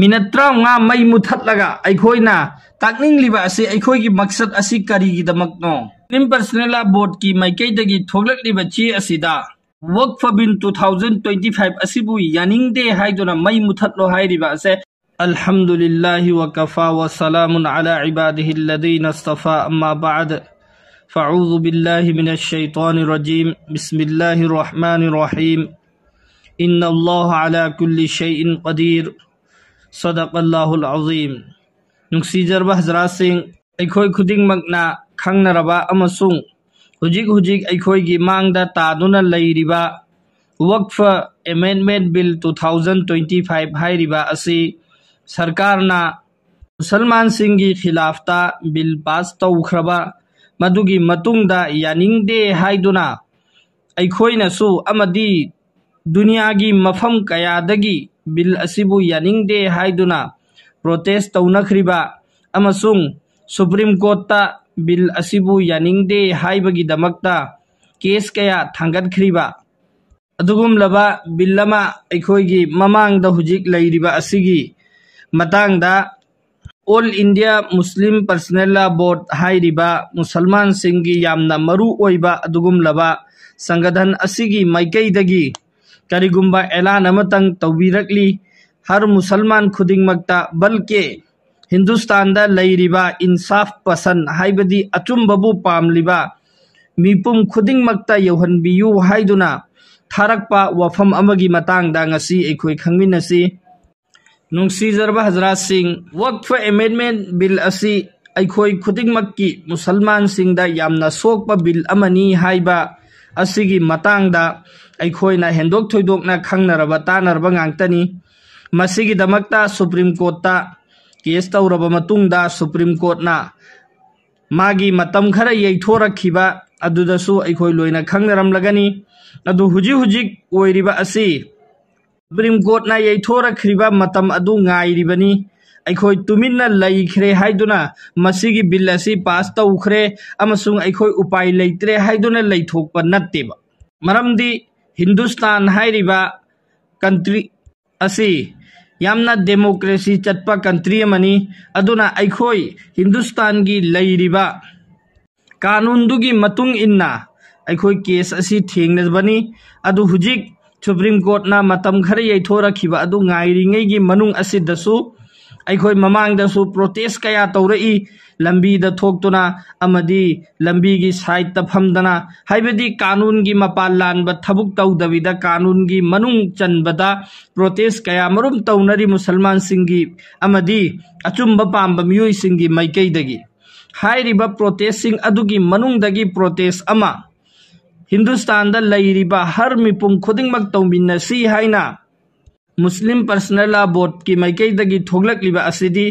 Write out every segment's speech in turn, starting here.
Minute 35 मई मुथतलगा अखोइना ताकनिंगलिबा असे अखोइगी मकसद असी करीगिदमकनो मुस्लिम पर्सनल लॉ बोर्ड की माइकैदगी थोगलकलिबा चे असिदा वक्फ बिल 2025 असिबु यानिंगदे हाइदुना मई मुथतलो हाइरिबा असे अल्हम्दुलिल्लाहि व कफा व सलामुन अला इबादिहि अल्लज़ीना इस्तफा अम्मा बाद फ़अऊज़ु बिल्लाहि मिनश शैतानिर रजीम बिस्मिल्लाहिर रहमानिर रहीम इन्नल्लाह अला कुल्लि शैइन क़दीर सदक़ल्लाहुल अज़ीम। नुक्सीजरबा हज़रात सिंह अखोई खुदिंगमकना खंगनरबा अमसुंग हुजिक हुजिक अखोइगी मांगदा तादुना लैरिबा वक्फ अमेंडमेंट बिल 2025 हाइरिबा असि सरकारना मुसलमान सिंगी खिलाफता बिल पास तौख्रबा मदुगी मतुंगदा यानिंगदे हाइदुना अखोइनसु अमदी दुनियागी मफम कयादगी बिल असिबु यानिंगदे हाइदुना प्रोटेस्ट तौनखरिबा अमसुंग सुप्रीम कोर्टा बिल असिबु यानिंगदे हाइबगी दमकता केस कया थांगतखरिबा अदुगुमलबा बिल अमा अखोइगी ममांगदा हुजिक लैरिबा असिगी मतंगदा all India Muslim personal law board हाइरिबा मुसलमान सिंगी यामना मरु ओइबा अदुगुमलबा संगठन असिगी माइकैदगी करिगुम्बा ऐलान अमतंग तौबीरकली हर मुसलमान खुदिंगमक्ता बल्कि हिंदुस्तान दा लैरिबा इंसाफ पसंद हाइबदी अचुम्बबु पामलिबा मिपुम खुदिंगमक्ता यौहनबियु हाइदुना थारकपा वफम अमगी मतंगदा ngasi अखोइ खंगमिनसी। नुंसीजरबा हज़रात सिंह वक्फ अमेंडमेंट बिल असि अखोइ खुदिंगमक्की मुसलमान सिंगदा यामना सोकपा बिल अमनी हाइबा असिगी मतंगदा अखोइना हेंदोक थोइदोकना खंगनरबा तानरबा ngangtani मसिगी दमकता सुप्रीम कोर्टा केस तौरबा मतुंगदा सुप्रीम कोर्टना मागी मतम खरा यैथोरखिबा अदुदसु अखोइ लोइना खंगनरमलगनी अदु हुजिक ओइरिबा असि सुप्रीम कोर्टना यैथोरखरिबा मतम अदु ngaइरिबनी अखोइ तुमिन्ना लैखरे हाइदुना मसिगी बिल असि पास तौखरे अमसुंग अखोइ उपाय लैत्रे हाइदुना लैथोकपा नत्तेबा मरमदी हिंदुस्तान हाइरिबा कंट्री असि यामना डेमोक्रेसी चटपा कंट्री अमनी अदुना अखोइ हिंदुस्तान की लैरिबा कानून दुगी मतुंग इन्ना अखोइ केस असि थेंगनबनी अदु हुजिक सुप्रीम कोर्टना मतम खरे यैथोरखिबा अदु ngaइरिङैगी मनुंग असिदसु अखोइ ममांगदसु प्रोटेस्ट कया तौरई लंबीदा थोक्तुना अमदी लंबीगी साइड फमदना हाइबदी कानून की मपाल लानबा थबुक तौदबिदा कानून की मनुंग चनबदा प्रोटेस्ट कया मरुम तौनरी मुसलमान सिंगी अमदी अचुम्बा पांबा मियोइ सिंगी माइकैदगी हाइरिबा प्रोटेस्ट सिंग अदुगी मनुंगदगी प्रोटेस्ट अमा हिंदुस्तान दा लैरिबा हर मिपुम खुदिंगमक तौमिन्नसी हाइना मुस्लिम पर्सनल लॉ बोर्ड की माइकैदगी थोगलकलिबा असिदी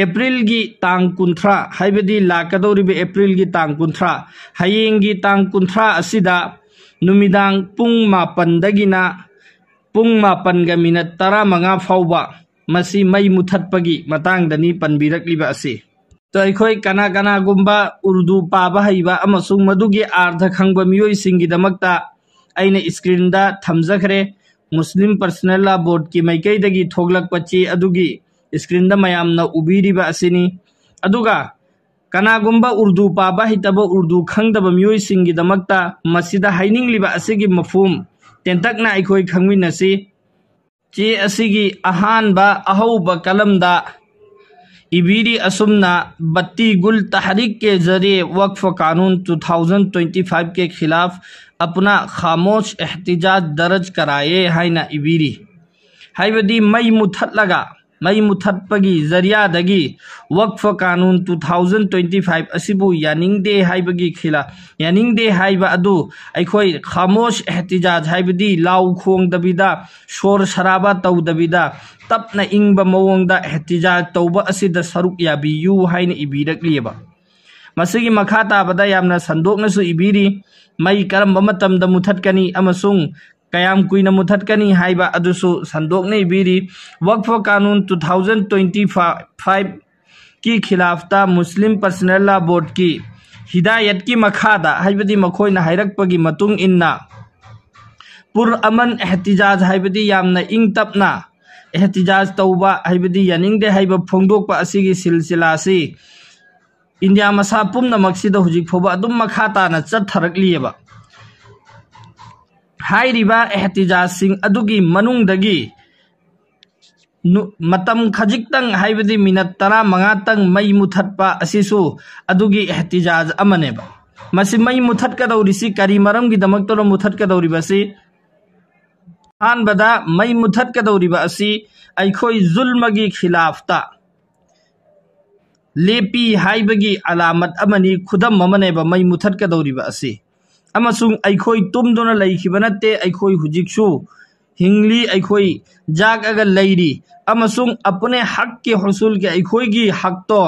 अप्रैल की तांग 13 हाइबदी लाकदौरिबा अप्रैल की तांग 13 हयेंगी तांग 13 असिदा नुमिदांग पुंग 9 दगिना पुंग 9 मिनट 15 फाउबा मसी मई मुथतपगी मतंगदनी पनबिरकलिबा असि तो अखोइ कना कना गुम्बा उर्दू पाबा हइबा अमसुंग मदुगी अर्थ खंगबा मियोइ सिंगिदमक्ता अइना स्क्रीन दा थमजखरे मुस्लिम पर्सनल लॉ बोर्ड की माइकैदगी थोगलकपा चे अदुगी स्क्रीन दा मयामना उबिरिबा असिनी अदुगा कनागुम्बा उर्दू पाबा हितबा उर्दू खंगदबा मियोइ सिंगिदमक्ता मसिदा हाइनिंगलिबा असिगी मफुम तेंतकना अखोइ खंगमिनसी चे असिगी अहानबा अहौबा कलमदा इबीरी असुमना बत्ती गुल तहरीक के जरिए वक्फ कानून 2025 के खिलाफ अपना खामोश एहतिजाज दर्ज कराए हाइना इबीरी हाइबदी मई मुथतपगी जरियादगी वक्फ कानून 2025 असिबु यानिंगदे हाइबगी खिला यानिंगदे हाइबा अदु अखोइ खामोश एहतिजाज हाइबदी लाउ खोंगदबिदा शोर शराबा तौदबिदा तपना इंगबा मवंगदा एहतिजाज तौबा असिदा सरुक याबियु हाइना इबीरकलियबा मसिगी मखा ताबदा यामना संदोकनसु इबीरी मई करम्बा मतमदा मुथतकनी अमसुंग कयाम कुइना मुथतकनी हाइबा अदुसु संदोकने इबीरी वक्फ कानून 2025 की खिलाफता मुस्लिम पर्सनल लॉ बोर्ड की हिदायत की मखादा हाइबदी मखोइना हाइरकपगी मतुंग इन्ना पुर अमन एहतिजाज हाइबदी यामना इंग तपना एहतिजाज तौबा हाइबदी यानिंगदे हाइबा फोंदोकपा असिगी सिलसिलासी इंडिया मसा पुमनमक्सिदा हुजिक फोबा अदुम मखा ताना चत्थरकलियेबा हाइरिबा एहतिजाज सिंग अदुगी मनुंगदगी मतम खजिक्तंग हाइबदी मिनट 15 तंग मई मुथत्पा असिसु अदुगी एहतिजाज अमनेबा मसी मई मुथत्कदौरिसी करी मरमगिदमक्तरो मुथत्कदौरिबसी हानबदा मई मुथत्कदौरिबा असि अइखोई जुल्मगी खिलाफता लेपी हाइबगी अलामत अमनी खुदम अमनेबा मई मुथत्कदौरिबा असि अमसुंग अइखोई तुमदुना लैखिबा नत्ते अइखोई हुजिक्सु हिंगली अइखोई जाग अगर लैरी अमसुंग अपने हक के हसूल के अइखोई हक तो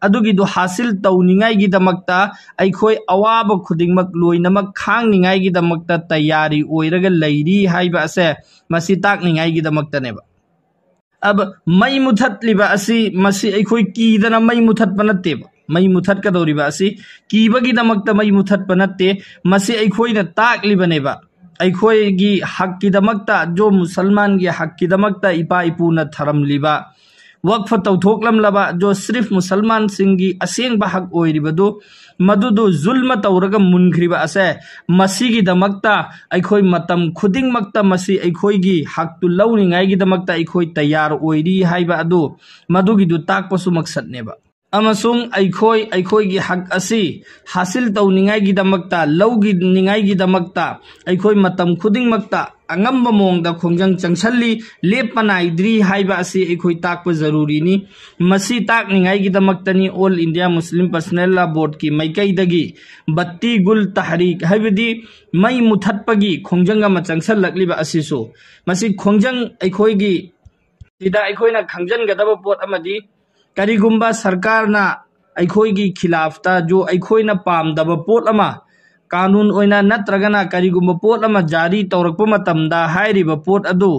अदुगी दो हासिल तौनिंगाई की दमकता अइखोई अवाब खुदिंगमक लोइनमक खांगनिंगाई की दमकता तैयारी ओइरगा लैरी हाइबा असे मसी ताकनिंगाई की दमकतनेबा अब मई मुथत्लिबा असि मसी अइखोई कीदना मई मुथत्पा नत्तेबा मई मुथत्कदौरिबा असि कीबगी दमकता मई मुथत्पा नत्ते मसी अइखोइना ताकलिबनेबा अइखोइगी हक की दमकता जो मुसलमान की हक की दमकता इपा इपुना थरमलिबा वक्फ तौथोकलमलबा जो सिर्फ मुसलमान सिंगी असेंगबा हक ओइरिबदु मदुदु जुल्म तौरगा मुनख्रिबा असे मसीगी दमकता अइखोइ मतम खुदिंगमक्ता मसी अइखोइगी हक तु लौनिंगाइगी दमकता अइखोइ तैयार ओइरी हाइबा अदु मदुगी दु ताकपसु मकसदनेबा अमसुंग अइखोइगी हक असि हासिल तौनिंगाइगी दमकता लौगी निंगाइगी दमकता अइखोइ मतम खुदिंगमक्ता अंगम्ब मोंगदा खोंजंग चंगसल्ली लेप नाइद्री हाइबा असि अइखोइ ताकप जरूरीनी मसी ताकनिंगाइगी दमकतनी all India Muslim personal law board की मैकैदगी बत्ती गुल तहरीक हाइबदी मई मुथत्पगी खोंजंग अमा चंगसल्लक्लिबा असिसु मसी खोंजंग अइखोइगी सिदा अइखोइना खंजनगदबा पोट अमदी करीगुम्बा सरकार ना अइखोइगी खिलाफता जो अइखोइना पामदबा पोट अमा कानून ओइना नत्रगना करीगुम्बा पोट अमा जारी तौरकपा मतमदा हाइरिबा पोट अदु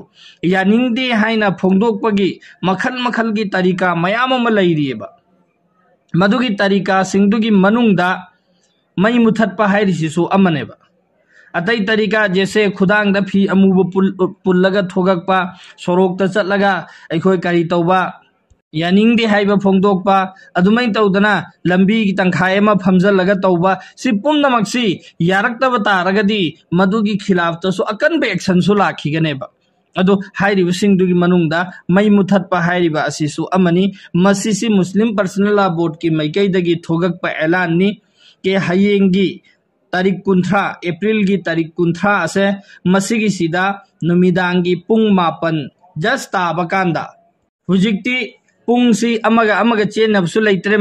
यानिंगदे हाइना फोंदोकपगी मखल मखल की तरीका मयाम अमा लैरियेबा मदुगी तरीका सिंगदुगी मनुंगदा मई मुथत्पा हाइरिसिसु अमनेबा अतई तरीका जैसे खुदांगदा फी अमुब पुल्लगा थोगकपा सोरोकता चटलगा अइखोइ करी तौबा यानिंगदे हाइबा फोंदोकपा अदुमै तौदना लंबी की तंखाय अमा फमजलगा तौबा सि पुमनमक्सि यारक्तबा तारगदी मदुगी खिलाफतसु अकनबा एक्शनसु लाखिगनेबा अदु हाइरिबसिंगदुगी मनुंगदा मई मुथत्पा हाइरिबा असिसु अमनी मसिसि मुस्लिम पर्सनल लॉ बोर्ड की मैकैदगी थोगकपा ऐलाननी के हयेंगी तारीख 19 अप्रैल की तारीख 19 असे मसिगी सिदा नुमिदांगी पुंग 9 जस्ट ताबकांदा हुजिक्ति पुंगसी अमगा अमगा चेनबसु लैतरे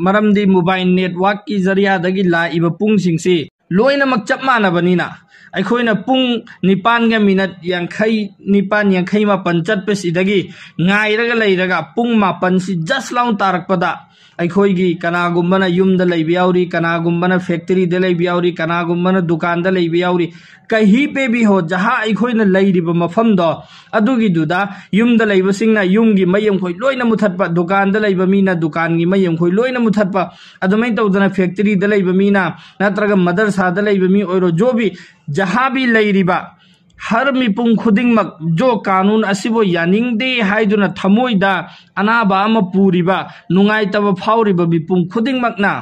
मरमदी मोबाइल नेटवर्क की जरियादगी लाइबा पुंगसिंगसी लोइनमक चप मानबनिना अइखोइना पुंग 9 मिनट 59 चटपसिदगी ngairaga leiraga पुंग 9 सि जस्ट लाउन तारकपदा अइखोइगी कनागुम्बना युमदा लैबा याउरी कनागुम्बना फैक्ट्री दे लैबा याउरी कनागुम्बना दुकान दा लैबा याउरी कहीं पे भी हो जहां अइखोइना लैरिबा मफमदो अदुगी दुदा युमदा लैबसिंगना युमगी मयम खोइ लोइना मुथत्पा दुकान दा लैबा मीना दुकान गी मयम खोइ लोइना मुथत्पा अदुमै तौदना फैक्ट्री दा लैबा मीना नत्रगा मदरसा दा लैबा मी ओइरो जो भी जहां भी लैरिबा हर मिपुंग खुदिंगमक जो कानून असिबो यानिंगदे हाइदुना थमोइदा अनाबा अमा पूरिबा नुंगाइतबा फाउरिबा मिपुंग खुदिंगमकना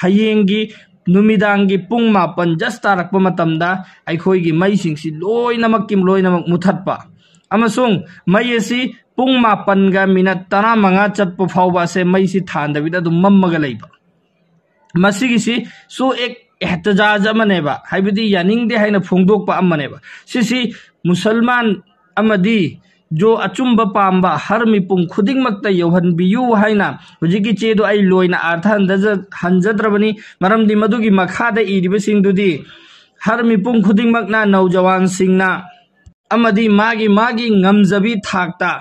हयेंगी नुमिदांगी पुंग 9 जस्ट तारकपा मतमदा अइखोइगी मैसिंगसि लोइनमक मुथत्पा अमसुंग मई असि पुंग 9 गा मिनट 15 चटपा फाउबा से मैसि थांदबिदा दुम मम्मगा लैबा मसिगिसि सो एक एहतजाज अमनेबा हाइबदी यानिंगदे हाइना फोंदोकपा अमनेबा सिसि मुसलमान अमदी जो अचुंबा पांबा हर मिपुंग खुदिंगमक्ता यौहनबियु हाइना हुजिकी चेदो आई लोइना अर्थ हंजद्रबनी मरमदी मदुगी मखादा इरिबसिंगदुदी हर मिपुंग खुदिंगमक्ना नौजवान सिंगना अमदी मागी ngamjabi थाकता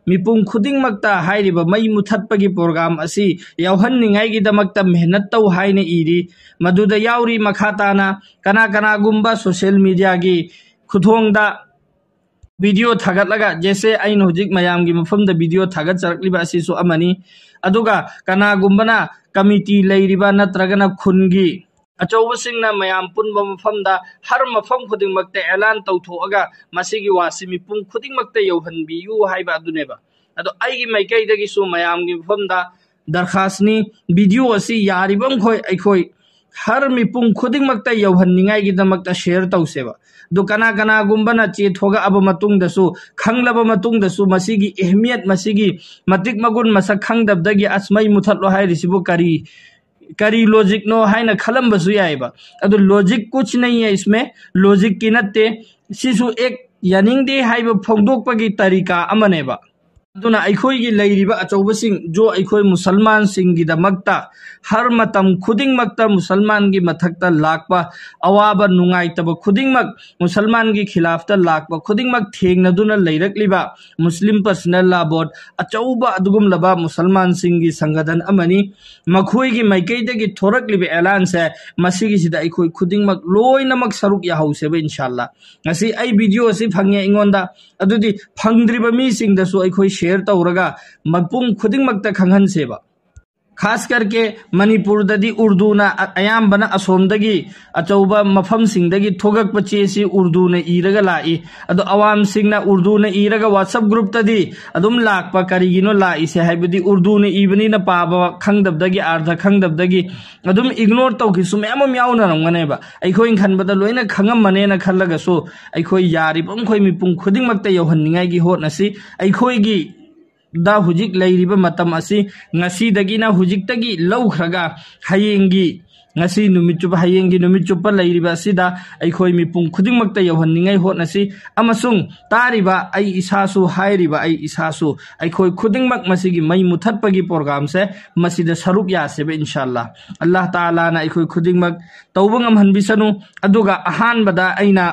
मिपुंग खुदिंगमक्ता हाइरिबा मई मुथत्पगी प्रोग्राम असि यावहन्निंगाइगी दमक्ता मेहनत तौ हाइने इरी मदुदा याउरी मखाताना कना गुम्बा सोशल मीडिया की खुथोंगदा वीडियो थागतलगा जैसे आइन हुजिक मयामगी मफमदा वीडियो थागत चरकलिबा असिसु अमनी अदुगा कना गुम्बना कमिटी लैरिबा नत्रगना खुनगी अचौबसिंगना मयाम पुनबा मफमदा हर मफम खुदिंगमक्ता ऐलान तौथोअगा मसिगी वासी मिपुम खुदिंगमक्ता यौहनबियु हाइबा अदुनेबा अदो आइगी माइकैदगी सु मयामगी मफमदा दरखासनी वीडियो असी यारिबम खोय अखोय हर मिपुम खुदिंगमक्ता यौहननिंगाइगिदमक्ता शेयर तौसेबा दो कना कना गुंबना चेथोगा अब मतुंगदसु खंगलब मतुंगदसु मसिगी अहमियत मसिगी मतिक मगुन मसक खंगदबदगी असमय मुथतलो हाइरिसिबु करी लॉजिक नो है ना खलम बसु याइबा अदो लॉजिक कुछ नहीं है इसमें लॉजिक की नत्ते सिसु एक यानिंग दे हाइबा फोंदोकपगी तरीका अमनेबा अदुना अखोइगी लैरिबा अचौबसिंग जो अखोइ मुसलमान सिंगिदमक्ता हर मतम खुदिंगमक्ता मुसलमान की मथक्ता लाकपा अवाबा नुंगाइतबा खुदिंगमक मुसलमान की खिलाफता लाकपा खुदिंगमक थेंगनदुना लैरकलिबा मुस्लिम पर्सनल लॉ बोर्ड अचौबा अदुगुमलबा मुसलमान सिंगी संगठन अमनी मखोइगी माइकैदगी थोरकलिबा ऐलान से मसिगी सिदा अखोइ खुदिंगमक लोइनमक सरुक याहौसेबा इंशाअल्लाह ngasi ai video asi phangye ingonda adudi phangdriba mi singdasu अखोइ शेयर तौरगा मपुंग खुदिंगमक्ता खंगहन सेबा खास करके मणिपुर ददी उर्दू ना अयाम्बना असोमदगी अचौबा मफम सिंगदगी थोगक पचेसी उर्दू ने इरगा लाई अदो अवाम सिंगना उर्दू ने इरगा व्हाट्सएप ग्रुप तदी अदुम लाकपा करिगिनो लाई से हाइबदी उर्दू ने इबनी ना पाबा खंगदबदगी अर्थ खंगदबदगी अदुम इग्नोर तौखि सुम एमम याउना रंगनेबा अखोइ खनबदा लोइना खंगम मनेना खल्लगसो अखोइ यारिबम खोइ मिपुंग खुदिंगमक्ता यौहननिंगाइगी होटनसी अखोइगी दा हुजिक लैरिबा मतम असि ngasidagiना हुजिकतगी लौखरगा हयेंगी ngasi numitchup hayengi numitchup लैरिबा सिदा अखोइ मिपुंग खुदिंगमक्ता यौहननिंगाइ होटनसी अमसुंग तारिबा आई इसासु हाइरिबा आई इसासु अखोइ खुदिंगमक मसिगी मै मुथतपगी प्रोग्राम से मसिदा सरुक यासेबा इंशाअल्लाह अल्लाह ताला ना अखोइ खुदिंगमक तौबंगम हनबिसनु अदुगा अहानबदा आइना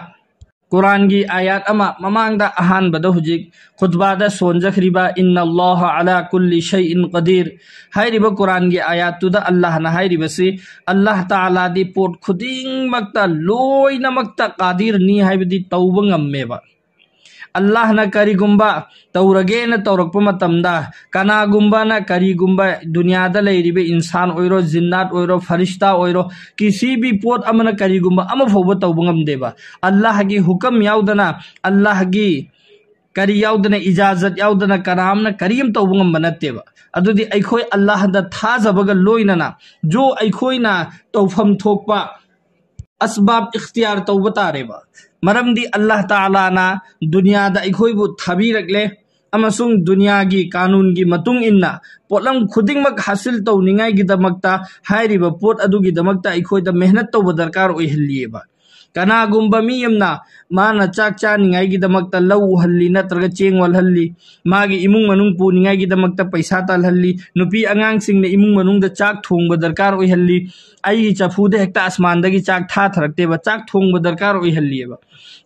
कुरान की आयात अमा ममांगदा अहानबदा हुजिक खुतबादा सोनजखरिबा इन्नल्लाह अला कुल्लि शैइन कदीर हाइरिबा कुरान की आयात तुदा अल्लाह ना हाइरिबसी अल्लाह ताला दी पोट खुदिंगमक्ता लोइनमक्ता कादिर नी हाइबदी तौबंगम्मेबा अल्लाह ना करिगुंबा तौरगे न तौरकप मतमदा कनागुंबा ना करिगुंबा दुनिया दा लैरिबे इंसान ओइरो जिन्नात ओइरो फरिश्ता ओइरो किसी भी पोत अमना करिगुंबा अम फोबो तौबंगम देबा अल्लाह की हुक्म याउदना अल्लाह की करी याउदना इजाजत याउदना करामना करियम तौबंगम बनतेबा अदुदी अखोइ अल्लाह दा थाजबगा लोइनना जो अखोइना तौफम थोकपा असबाब इख्तियार तौबा तारेबा मरमदी अल्लाह ताला ना दुनिया दा अखोइबु थाबीरकले अमसुंग दुनिया की कानून की मतुंग इन्ना पोलम खुदिंगमक हासिल तौनिंगाइ गिदमक्ता हाइरिबा पोट अदुगी दमक्ता अखोइदा मेहनत तौबा दरकार ओइहल्लिएबा कनागुंबा मियमना माना चाक चानिंगाइ गिदमक्ता लौ हल्ली नत्रगा चेंग वलहल्ली मागी इमुंग मनुंग पुनिंगाइ गिदमक्ता पैसा तालहल्ली नुपी अंगांग सिंगने इमुंग मनुंग दा चाक थोंगबा दरकार ओइहल्ली आई चफूदे हेक्ता आसमानदगी चाक था थरकतेबा चाक थोंगबा दरकार ओइहल्लिएबा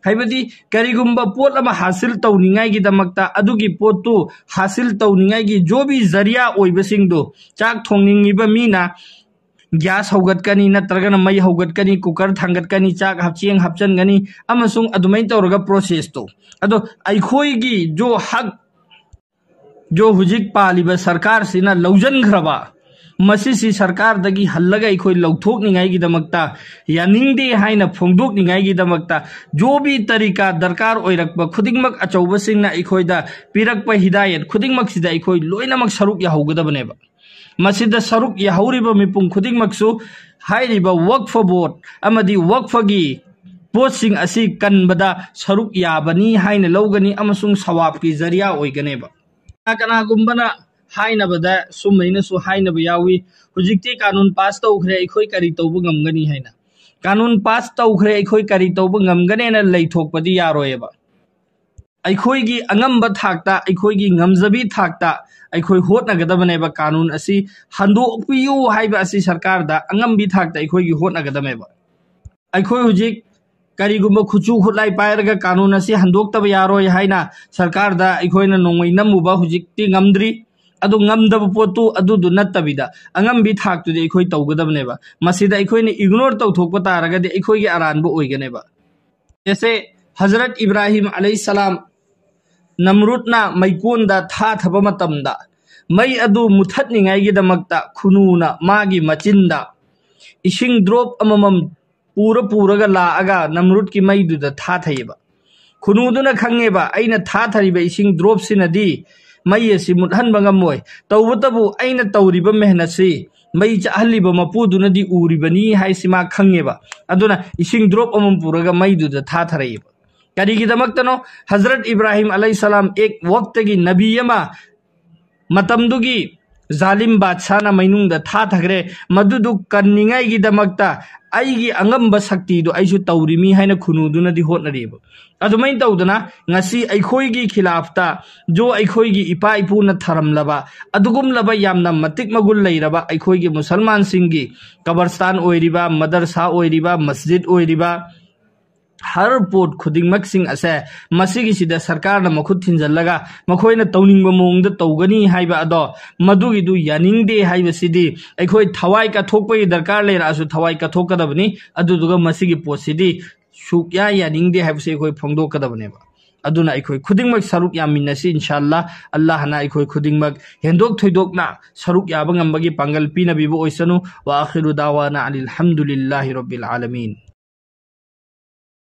हाइबदी करिगुंबा पोट अमा हासिल तौनिंगाइ गिदमक्ता अदुगी पोटु हासिल तौनिंगाइ की जो भी जरिया ओइबसिंगदो चाक थोंगनिंगिबा मीना गैस हौगतकनी नत्रगन मई हौगतकनी कुकर थांगतकनी चाक हपचेंग हपचनगनी अमसुंग अदुमै तौरगा प्रोसेस तो अदो अखोइगी जो हक जो हुजिक पालिबा सरकार सिना लौजनग्रबा मसिसी सरकार दगी हल्लगा अखोइ लौथोकनिंगाइगिदमक्ता यानिंगदे हाइना फोंदोकनिंगाइगिदमक्ता जो भी तरीका दरकार ओइरकबा खुदिंगमक अचौबसिंगना अखोइदा पिरकपा हिदायत खुदिंगमक सिदा अखोइ लोइनमक सरुक याहौगदबनेबा मसिदा सरुक याहौरिबा मिपुंग खुदिंगमकसु हाइरिबा वक्फ बोर्ड अमदी वक्फगी पोस्टिंग असि कनबदा सरुक याबनी हाइना लौगनी अमसुंग सवाब की जरिया ओइगनेबा कनागुंबना हाइनबदा सुमैनसु हाइनबा यावी हुजिकते कानून पास तौखरे अखोइ करी तौबा ngमगनी हाइना कानून पास तौखरे अखोइ करी तौबा ngमगनेना लैथोकपदी यारोयबा अखोइगी अंगम्बा थाकता अखोइगी ngमजबी थाकता अखोइ होटनगदबनेबा कानून असि हंदोकपियु हाइबा असि सरकार दा अंगम्बी थाकता अखोइगी होटनगदमेबा अखोइ हुजिक करिगुंबा खुचु खुलाई पायरगा कानून असि हंदोक्तबा यारोय हाइना सरकार दा अखोइना नोंगै नमुबा हुजिकती ngमद्री अदु ngमदब पोतु अदुदु नत्तबिदा अंगम्बी थाकतुदि अखोइ तौगदबनेबा मसिदा अखोइना इग्नोर तौथोकपा तारगदि अखोइगी अरानबा ओइगनेबा जैसे हजरत इब्राहिम अलैहिस्सलाम नमरुदना मैकोनदा था थबा मतमदा मै अदु मुथतनिंगाइगिदमक्ता खुनुना मागी मचिंदा इसिंग ड्रॉप अममम पूरा पूरा लागा नमरुद की मईदुदा था थईबा खुनुदुना खंगेबा अइना था थरीबा इसिंग ड्रॉप सिनदी मई असि मुदहनबा ngамोय तौबतबु अइना तौरिबा मेहनतसि मई चाहलिबा मपुदुनदी उरिबनी हाइसिमा खंगेबा अदुना इसिंग ड्रॉप अमम पुरगा मईदुदा था थरईबा करिगिदमक्तनो हजरत इब्राहिम अलैहिस्सलाम एक वक्त की नबी यमा मतमदुगी जालिम बादशाह मैनुंगदा था थगरे मदुदु कन्निंगाईगिदमक्ता अईगी अंगंबा शक्तिदो आइसु तौरिमी हाइना खुनुदुनदी होतनरीबा अदुमैन तौदना ngasi अखोईगी खिलाफता जो अखोईगी इपा इपुना थरमलबा अदुगुमलबा यामना मतिक मगुल लैरबा अखोईगी मुसलमान सिंगी कब्रस्तान ओइरिबा मदरसा ओइरिबा मस्जिद ओइरिबा हर पोट खुदिंगमक सिंग असे मसिगी सिदा सरकार न मखुद थिंजल्लगा मखोइना तौनिंगबा मोंगदा तौगनी हाइबा अदो मदुगिदु यानिंगदे हाइबा सिदी अखोई थवाई का थोकपगी दरकार लेरासु थवाई का थोकदबनी अदुदुगा मसिगी पोसिदी सुक्या यानिंगदे हाइबसे अखोई फोंदोकदबनेबा अदुना अखोई खुदिंगमक सरुक यामिनसी इंशाअल्लाह अल्लाह ना अखोई खुदिंगमक हेंदोक थोइदोकना सरुक याबा ngambagi पांगल पीनबीबो ओइसनु वा आखिरु दावाना अनिल हम्दुलिल्लाहि रब्बिल आलमीन।